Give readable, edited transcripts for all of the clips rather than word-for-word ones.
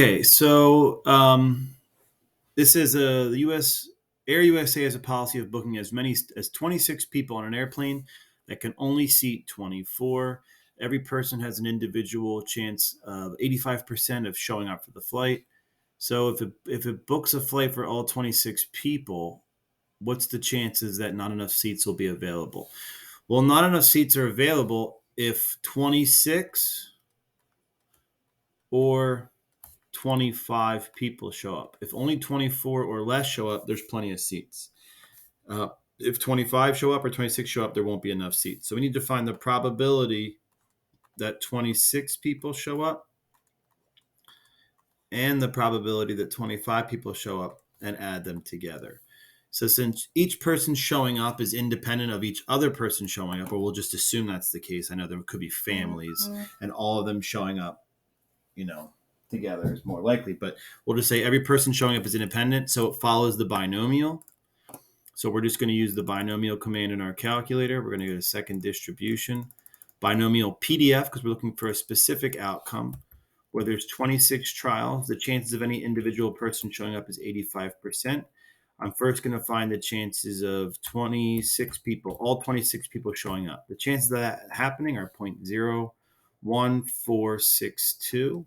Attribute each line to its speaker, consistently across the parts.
Speaker 1: Okay, so this is the U.S. Air USA has a policy of booking as many as 26 people on an airplane that can only seat 24. Every person has an individual chance of 85% of showing up for the flight. So if it books a flight for all 26 people, what's the chances that not enough seats will be available? Well, not enough seats are available if 26 or 25 people show up. If only 24 or less show up, there's plenty of seats. If 25 show up or 26 show up, there won't be enough seats. So we need to find the probability that 26 people show up and the probability that 25 people show up and add them together. So since each person showing up is independent of each other person showing up, or we'll just assume that's the case. I know there could be families and all of them showing up, together is more likely, but we'll just say every person showing up is independent. So it follows the binomial. So we're just going to use the binomial command in our calculator. We're going to go to second distribution, binomial PDF, because we're looking for a specific outcome. Where there's 26 trials, the chances of any individual person showing up is 85%. I'm first going to find the chances of 26 people, all 26 people showing up. The chances of that happening are 0.01462.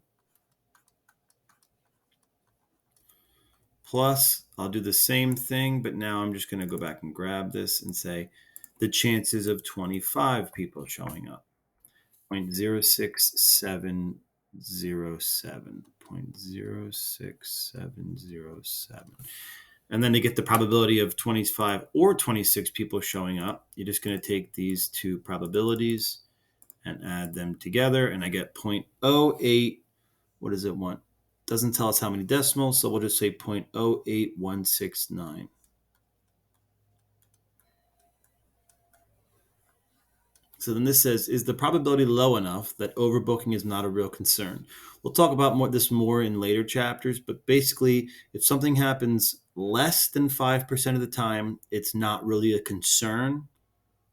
Speaker 1: Plus, I'll do the same thing, but now I'm just going to go back and grab this and say the chances of 25 people showing up, 0.06707, 0.06707. And then to get the probability of 25 or 26 people showing up, you're just going to take these two probabilities and add them together, and I get 0.08. What does it want? Doesn't tell us how many decimals, so we'll just say 0.08169. So then this says, is the probability low enough that overbooking is not a real concern? We'll talk about this more in later chapters, but basically, if something happens less than 5% of the time, it's not really a concern,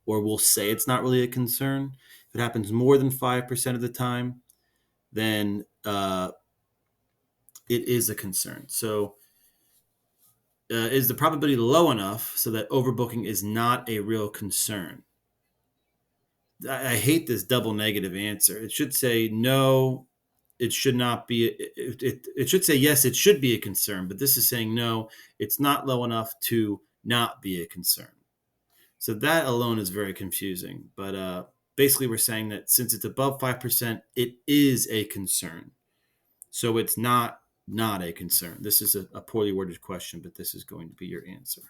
Speaker 1: or we'll say it's not really a concern. If it happens more than 5% of the time, then it is a concern. So is the probability low enough so that overbooking is not a real concern? I hate this double negative answer. It should say no, it should not be. It should say yes, it should be a concern, but this is saying no, it's not low enough to not be a concern. So that alone is very confusing. But basically, we're saying that since it's above 5%, it is a concern. So it's not a concern. This is a poorly worded question, but this is going to be your answer.